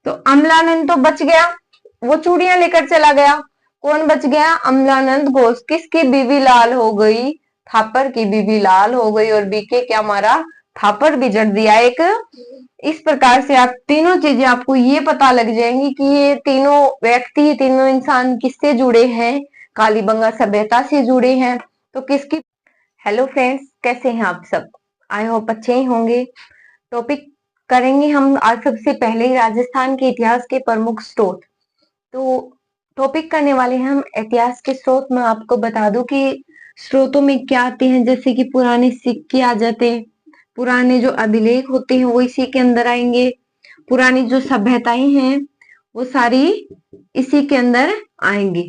तो अमलानंद तो बच गया, वो चूड़ियां लेकर चला गया। कौन बच गया? अमलानंद घोष। किसकी बीवी लाल हो गई? थापर की बीवी लाल हो गई। और बीके क्या मारा? थापर भी जड़ दिया एक। इस प्रकार से आप तीनों चीजें आपको ये पता लग जाएंगी कि ये तीनों व्यक्ति, ये तीनों इंसान किससे जुड़े हैं? कालीबंगा सभ्यता से जुड़े हैं। तो किसकी? हेलो फ्रेंड्स, कैसे हैं आप सब? आई होप अच्छे ही होंगे। टॉपिक करेंगे हम आज सबसे पहले राजस्थान के इतिहास के प्रमुख स्रोत। तो टॉपिक करने वाले हैं हम इतिहास के स्रोत। मैं आपको बता दूं कि स्रोतों में क्या आते हैं, जैसे कि पुराने सिक्के आ जाते हैं, पुराने जो अभिलेख होते हैं वो इसी के अंदर आएंगे, पुरानी जो सभ्यताएं हैं वो सारी इसी के अंदर आएंगी।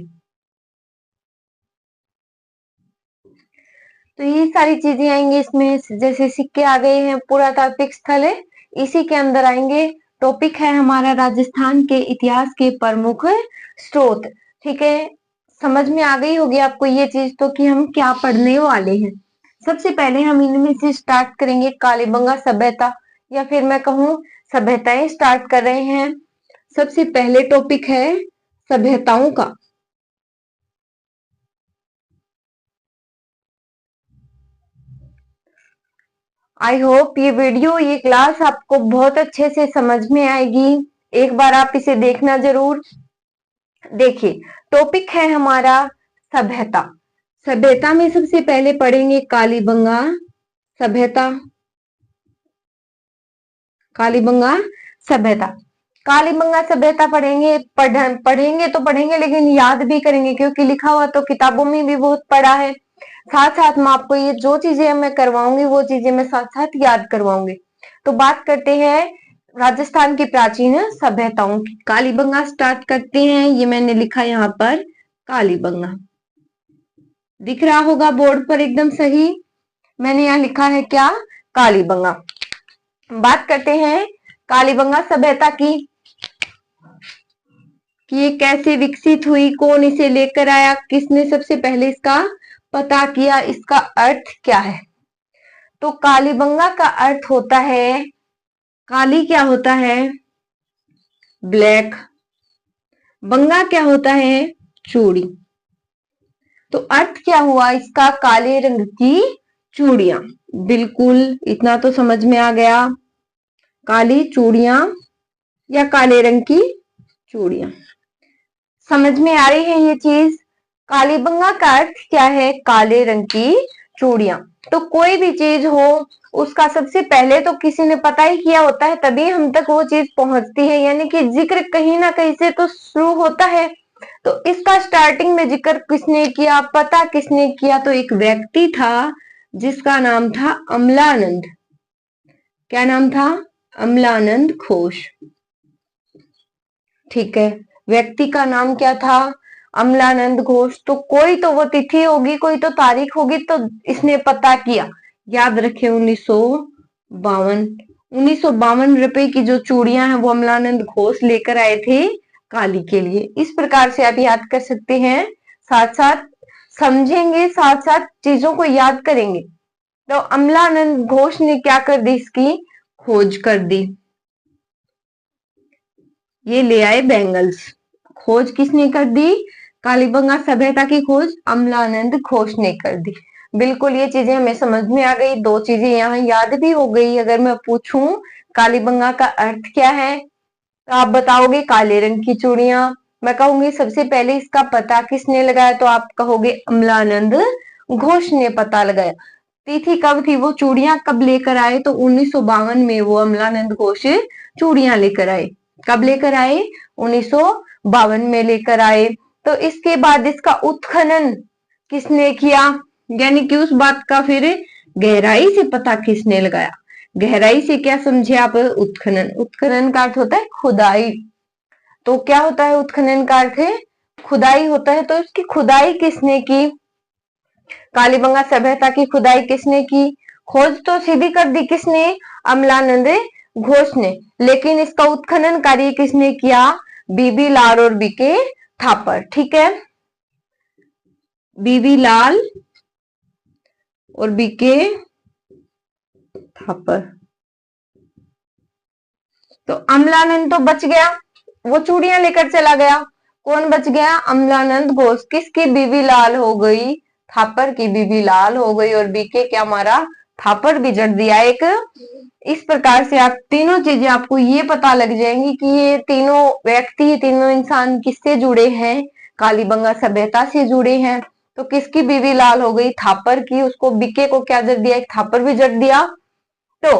तो ये सारी चीजें आएंगी इसमें, जैसे सिक्के आ गए हैं, पुरातात्विक स्थल है, इसी के अंदर आएंगे। टॉपिक है हमारा राजस्थान के इतिहास के प्रमुख स्रोत। ठीक है, समझ में आ गई होगी आपको ये चीज तो कि हम क्या पढ़ने वाले हैं। सबसे पहले हम इनमें से स्टार्ट करेंगे कालीबंगा सभ्यता, या फिर मैं कहूँ सभ्यताएं स्टार्ट कर रहे हैं। सबसे पहले टॉपिक है सभ्यताओं का। आई होप ये वीडियो, ये क्लास आपको बहुत अच्छे से समझ में आएगी। एक बार आप इसे देखना जरूर। देखिए, टॉपिक है हमारा सभ्यता। सभ्यता में सबसे पहले पढ़ेंगे कालीबंगा सभ्यता। कालीबंगा सभ्यता, कालीबंगा सभ्यता पढ़ेंगे। पढ़ेंगे तो पढ़ेंगे, लेकिन याद भी करेंगे, क्योंकि लिखा हुआ तो किताबों में भी बहुत पढ़ा है। साथ साथ में आपको ये जो चीजें मैं करवाऊंगी वो चीजें मैं साथ साथ याद करवाऊंगी। तो बात करते हैं राजस्थान की प्राचीन सभ्यताओं की। कालीबंगा स्टार्ट करते हैं। ये मैंने लिखा यहाँ पर कालीबंगा, दिख रहा होगा बोर्ड पर एकदम सही। मैंने यहाँ लिखा है क्या? कालीबंगा। बात करते हैं कालीबंगा सभ्यता की कि ये कैसे विकसित हुई, कौन इसे लेकर आया, किसने सबसे पहले इसका पता किया, इसका अर्थ क्या है। तो कालीबंगा का अर्थ होता है, काली क्या होता है? ब्लैक। बंगा क्या होता है? चूड़ी। तो अर्थ क्या हुआ इसका? काले रंग की चूड़ियां। बिल्कुल, इतना तो समझ में आ गया। काली चूड़ियां या काले रंग की चूड़ियां, समझ में आ रही है ये चीज? कालीबंगा का अर्थ क्या है? काले रंग की चूड़ियां। तो कोई भी चीज हो उसका सबसे पहले तो किसी ने पता ही किया होता है, तभी हम तक वो चीज पहुंचती है, यानी कि जिक्र कहीं ना कहीं से तो शुरू होता है। तो इसका स्टार्टिंग में जिक्र किसने किया, पता किसने किया? तो एक व्यक्ति था जिसका नाम था अमलानंद। क्या नाम था? अमलानंद घोष। ठीक है, व्यक्ति का नाम क्या था? अमलानंद घोष। तो कोई तो वो तिथि होगी, कोई तो तारीख होगी, तो इसने पता किया। याद रखे 1952। 1952 रुपए की जो चूड़ियां हैं वो अमलानंद घोष लेकर आए थे काली के लिए। इस प्रकार से आप याद कर सकते हैं, साथ साथ समझेंगे, साथ साथ चीजों को याद करेंगे। तो अमलानंद घोष ने क्या कर दी? इसकी खोज कर दी। ये ले आए बैंगल्स। खोज किसने कर दी? कालीबंगा सभ्यता की खोज अमलानंद घोष ने कर दी। बिल्कुल, ये चीजें हमें समझ में आ गई। दो चीजें यहाँ याद भी हो गई। अगर मैं पूछूं कालीबंगा का अर्थ क्या है, तो आप बताओगे काले रंग की चूड़ियां। मैं कहूंगी सबसे पहले इसका पता किसने लगाया, तो आप कहोगे अमलानंद घोष ने पता लगाया। तिथि कब थी? वो चूड़ियां कब लेकर आए? तो 1952 में वो अमलानंद घोष चूड़ियां लेकर आए। कब लेकर आए? 1952 में लेकर आए। तो इसके बाद इसका उत्खनन किसने किया, यानी कि उस बात का फिर गहराई से पता किसने लगाया? गहराई से क्या समझे आप? उत्खनन। उत्खनन का अर्थ होता है खुदाई। तो क्या होता है उत्खनन का अर्थ? है खुदाई होता है। तो इसकी खुदाई किसने की? कालीबंगा सभ्यता की खुदाई किसने की? खोज तो सीधी कर दी किसने? अमलानंद घोष ने। लेकिन इसका उत्खनन कार्य किसने किया? बीबी लाल और बीके थापर। ठीक है, बीबी लाल और बीके थापर। तो अमलानंद तो बच गया, वो चूड़ियां लेकर चला गया। कौन बच गया? अमलानंद घोष। किसकी बीवी लाल हो गई? थापर की बीवी लाल हो गई। और बीके क्या मारा? थापर भी जड़ दिया एक। इस प्रकार से आप तीनों चीजें आपको ये पता लग जाएंगी कि ये तीनों व्यक्ति, ये तीनों इंसान किससे जुड़े हैं? कालीबंगा सभ्यता से जुड़े हैं। तो किसकी बीवी लाल हो गई? थापर की। उसको बीके को क्या जड़ दिया? एक थापर भी जड़ दिया। तो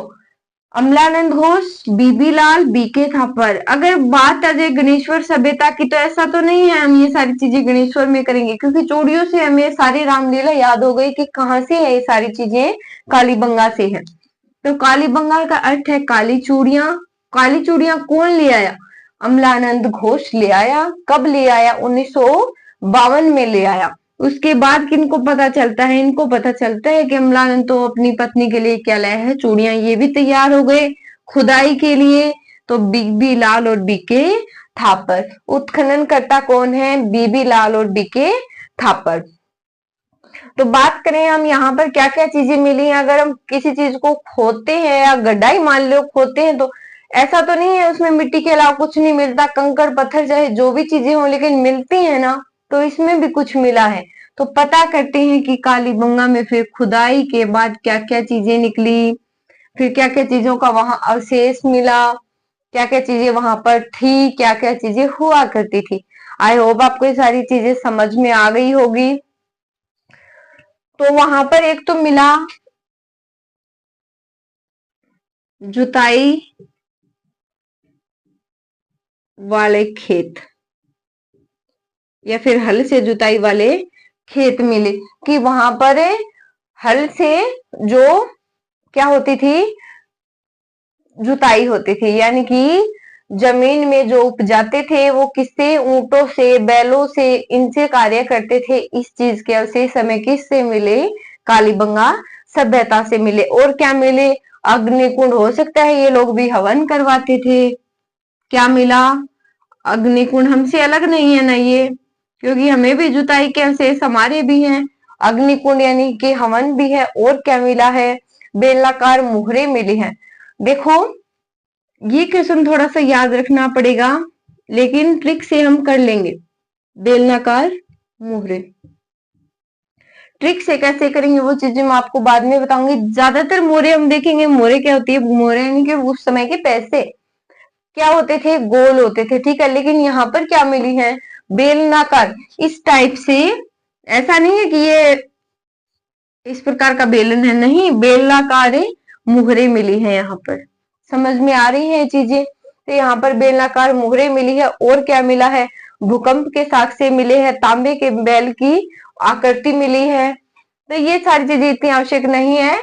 अमलानंद घोष, बीबी लाल, बीके थापर। अगर बात आ जाए गणेश्वर सभ्यता की, तो ऐसा तो नहीं है हम ये सारी चीजें गणेश्वर में करेंगे, क्योंकि चूड़ियों से हमें सारी रामलीला याद हो गई कि कहाँ से है ये सारी चीजें, कालीबंगा से है। तो कालीबंगा का अर्थ है काली चूड़ियां। काली चूड़ियां कौन ले आया? अमलानंद घोष ले आया। कब ले आया? 1952 में ले आया। उसके बाद किनको पता चलता है? इनको पता चलता है कि अमलानंद तो अपनी पत्नी के लिए क्या लाया है? चूड़ियां। ये भी तैयार हो गए खुदाई के लिए। तो बीबी लाल और बीके थापर। उत्खनन करता कौन है? बीबी लाल और बीके थापर। तो बात करें हम यहाँ पर क्या क्या चीजें मिली हैं। अगर हम किसी चीज को खोदते हैं या गड्ढा ही मान लो खोदते हैं, तो ऐसा तो नहीं है उसमें मिट्टी के अलावा कुछ नहीं मिलता, कंकड़ पत्थर चाहे जो भी चीजें हो, लेकिन मिलती है ना। तो इसमें भी कुछ मिला है। तो पता करते हैं कि कालीबंगा में फिर खुदाई के बाद क्या क्या चीजें निकली, फिर क्या क्या चीजों का वहां अवशेष मिला, क्या क्या चीजें वहां पर थी, क्या क्या चीजें हुआ करती थी। आई होप आपको ये सारी चीजें समझ में आ गई होगी। तो वहां पर एक तो मिला जुताई वाले खेत, या फिर हल से जुताई वाले खेत मिले, कि वहां पर हल से जो क्या होती थी? जुताई होती थी, यानी कि जमीन में जो उपजाते थे वो किससे? ऊंटों से, बैलों से, इनसे कार्य करते थे। इस चीज के अवशेष हमें किससे मिले? कालीबंगा सभ्यता से मिले। और क्या मिले? अग्निकुंड। हो सकता है ये लोग भी हवन करवाते थे। क्या मिला? अग्निकुंड। हमसे अलग नहीं है ना ये, क्योंकि हमें भी जुताई के अवशेष हमारे भी हैं। अग्निकुंड यानी कि हवन भी है। और क्या मिला है? बेलनाकार मुहरे मिली हैं। देखो ये क्वेश्चन थोड़ा सा याद रखना पड़ेगा, लेकिन ट्रिक से हम कर लेंगे। बेलनाकार मुहरे ट्रिक से कैसे करेंगे वो चीजें मैं आपको बाद में बताऊंगी। ज्यादातर मोहरे हम देखेंगे। मोहरे क्या होती है? मोहरे यानी कि उस समय के पैसे क्या होते थे? गोल होते थे, ठीक है। लेकिन यहाँ पर क्या मिली है? बेलनाकार। इस टाइप से, ऐसा नहीं है कि ये इस प्रकार का बेलन है, नहीं, बेलनाकार मुहरे मिली है यहाँ पर। समझ में आ रही है ये चीजें? तो यहाँ पर बेलनाकार मुहरे मिली है। और क्या मिला है? भूकंप के साक्ष्य मिले हैं। तांबे के बैल की आकृति मिली है। तो ये सारी चीजें इतनी आवश्यक नहीं है।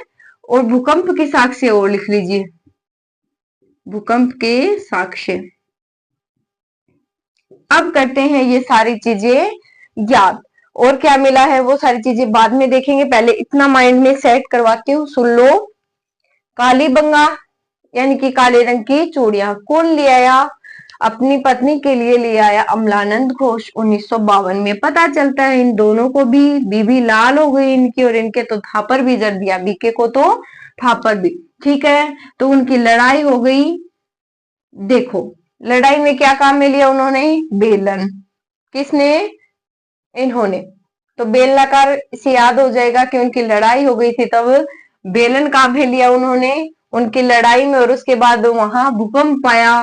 और भूकंप के साक्ष्य और लिख लीजिए, भूकंप के साक्ष्य। अब करते हैं ये सारी चीजें याद। और क्या मिला है वो सारी चीजें बाद में देखेंगे, पहले इतना माइंड में सेट करवाती हूँ, सुन लो। कालीबंगा यानी कि काले रंग की चूड़ियां कौन ले आया? अपनी पत्नी के लिए ले आया अमलानंद घोष 1952 में। पता चलता है इन दोनों को भी बीबी लाल हो गई इनकी, और इनके तो थापर भी जड़ दिया, बीके को तो थापर भी, ठीक है। तो उनकी लड़ाई हो गई। देखो लड़ाई में क्या काम में लिया उन्होंने? बेलन। किसने? इन्होंने। तो बेलनाकार से याद हो जाएगा कि उनकी लड़ाई हो गई थी, तब बेलन काम में लिया उन्होंने उनकी लड़ाई में। और उसके बाद वहां भूकंप आया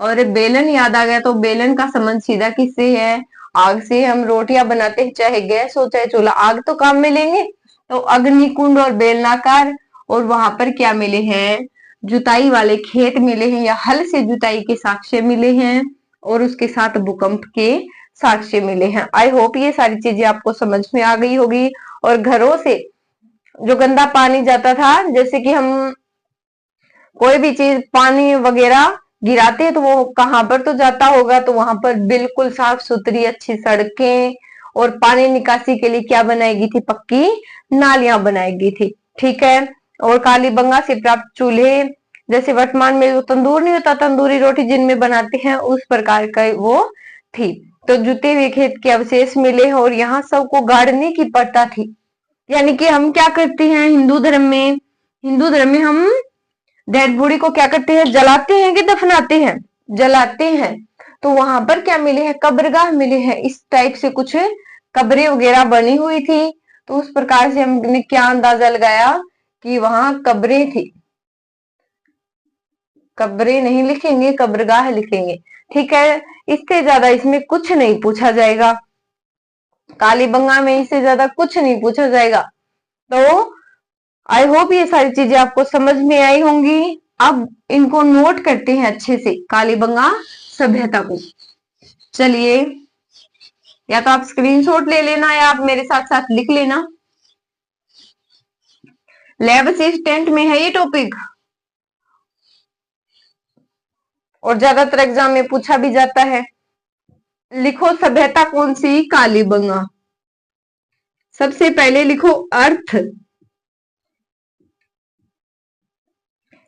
और बेलन याद आ गया। तो बेलन का संबंध सीधा किससे है? आग से। हम रोटियां बनाते हैं, चाहे गैस हो चाहे चूल्हा, आग तो काम में लेंगे। तो अग्निकुंड और बेलनाकार। और वहां पर क्या मिले हैं? जुताई वाले खेत मिले हैं, या हल से जुताई के साक्ष्य मिले हैं। और उसके साथ भूकंप के साक्ष्य मिले हैं। आई होप ये सारी चीजें आपको समझ में आ गई होगी। और घरों से जो गंदा पानी जाता था, जैसे कि हम कोई भी चीज पानी वगैरह गिराते हैं, तो वो कहाँ पर तो जाता होगा? तो वहां पर बिल्कुल साफ सुथरी अच्छी सड़कें और पानी निकासी के लिए क्या बनाएगी थी? पक्की नालियां बनाएगी थी, ठीक है। और कालीबंगा से प्राप्त चूल्हे, जैसे वर्तमान में वो तंदूर नहीं होता, तंदूरी रोटी जिनमें बनाते हैं, उस प्रकार का वो थी। तो जुते हुए खेत के अवशेष मिले हैं। और यहाँ सबको गाड़ने की प्रथा थी, यानी कि हम क्या करते हैं हिंदू धर्म में? हिंदू धर्म में हम डेड बॉडी को क्या करते हैं, जलाते हैं कि दफनाते हैं, जलाते हैं। तो वहां पर क्या मिले हैं, कब्रगाह मिले हैं। इस टाइप से कुछ कब्रें वगैरह बनी हुई थी, तो उस प्रकार से हमने क्या अंदाजा लगाया कि वहां कब्रें थी। कब्रें नहीं लिखेंगे, कब्रगाह लिखेंगे, ठीक है। इससे ज्यादा इसमें कुछ नहीं पूछा जाएगा, कालीबंगा में इससे ज्यादा कुछ नहीं पूछा जाएगा। तो आई होप ये सारी चीजें आपको समझ में आई होंगी। अब इनको नोट करते हैं अच्छे से, कालीबंगा सभ्यता को। चलिए, या तो आप स्क्रीनशॉट ले लेना या आप मेरे साथ साथ लिख लेना। लैब असिस्टेंट में है ये टॉपिक, और ज्यादातर एग्जाम में पूछा भी जाता है। लिखो सभ्यता कौन सी, कालीबंगा। सबसे पहले लिखो अर्थ।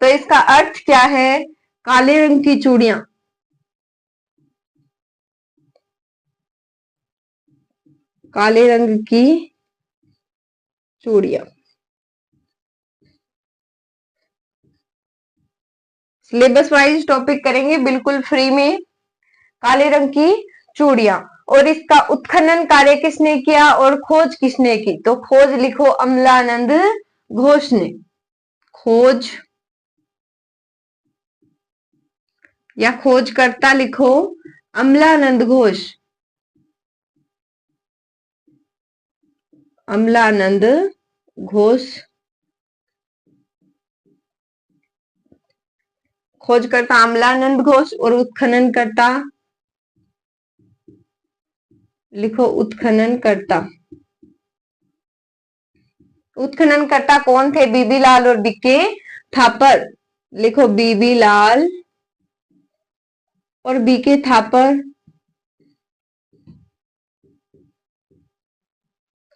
तो इसका अर्थ क्या है, काले रंग की चूड़ियां। काले रंग की चूड़ियां। सिलेबस वाइज टॉपिक करेंगे बिल्कुल फ्री में। काले रंग की चूड़ियां, और इसका उत्खनन कार्य किसने किया और खोज किसने की। तो खोज लिखो अमलानंद घोष ने। खोज या खोजकर्ता लिखो अमलानंद घोष। अमलानंद घोष खोजकर्ता अमलानंद घोष, और उत्खननकर्ता लिखो उत्खननकर्ता। उत्खननकर्ता कौन थे, बीबी लाल और बीके थापर। लिखो बीबी लाल और बीके थापर।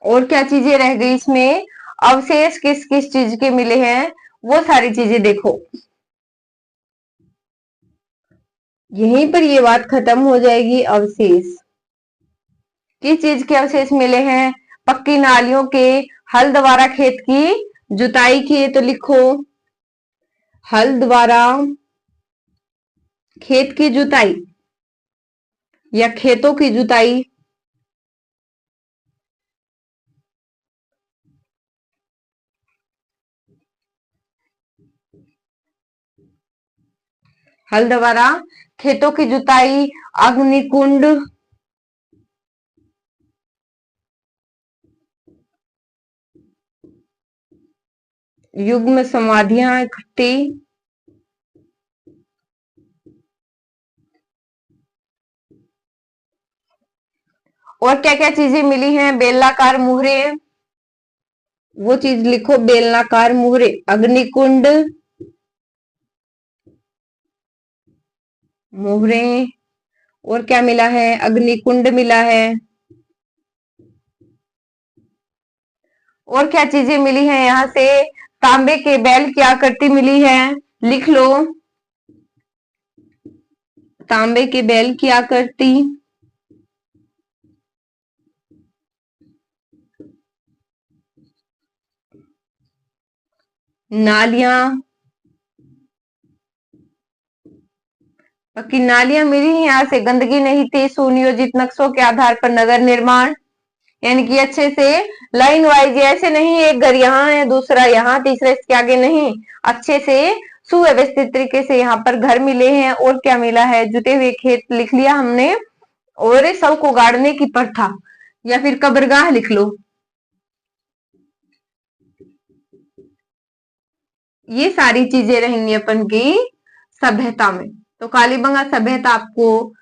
और क्या चीजें रह गई इसमें, अवशेष किस किस चीज के मिले हैं, वो सारी चीजें देखो। यहीं पर ये बात खत्म हो जाएगी। अवशेष किस चीज के अवशेष मिले हैं, पक्की नालियों के, हल द्वारा खेत की जुताई की। तो लिखो हल द्वारा खेत की जुताई या खेतों की जुताई। हल द्वारा खेतों की जुताई, अग्निकुंड, युग्म समाधियां इकट्ठी, और क्या क्या चीजें मिली हैं, बेलनाकार मुहरे, वो चीज लिखो बेलनाकार मुहरे, अग्निकुंड मुहरे, और क्या मिला है, अग्निकुंड मिला है। और क्या चीजें मिली हैं यहाँ से, तांबे के बैल की आकृति मिली है, लिख लो तांबे के बैल की आकृति। नालियां, बाकी नालियां मिली हैं, यहाँ से गंदगी नहीं थी। सुनियोजित नक्शों के आधार पर नगर निर्माण, यानी कि अच्छे से लाइन वाइज, ऐसे नहीं एक घर यहाँ है दूसरा यहाँ तीसरा इसके आगे नहीं, अच्छे से सुव्यवस्थित तरीके से यहाँ पर घर मिले हैं। और क्या मिला है, जुते हुए खेत लिख लिया हमने, और शव को गाड़ने की प्रथा या फिर कब्रगाह लिख लो। ये सारी चीजें रहेंगी अपन की सभ्यता में। तो कालीबंगा सभ्यता आपको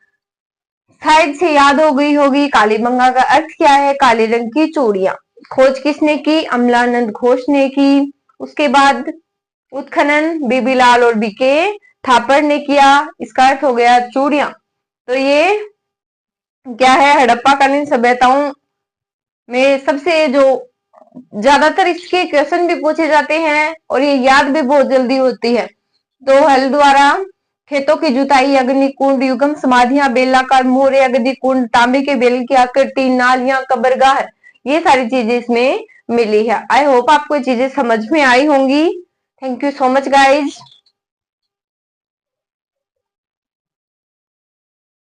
शायद से याद हो गई होगी। कालीबंगा का अर्थ क्या है, काले रंग की चूड़ियां। खोज किसने की, अमलानंद घोष ने की। उसके बाद उत्खनन बीबी लाल और बीके थापर ने किया, इसका अर्थ हो गया चूड़ियां। तो ये क्या है, हड़प्पा कालीन सभ्यताओं में सबसे जो ज्यादातर इसके क्वेश्चन भी पूछे जाते हैं, और ये याद भी बहुत जल्दी होती है। तो हल द्वारा खेतों की जुताई, अग्निकुंड, युगम समाधियां, बेलाकार मोहरे, अग्निकुंड, तांबे के बेल की आकृति, नालियां, कब्रगाह, ये सारी चीजें इसमें मिली है। आई होप आपको ये चीजें समझ में आई होंगी। Thank you so much guys.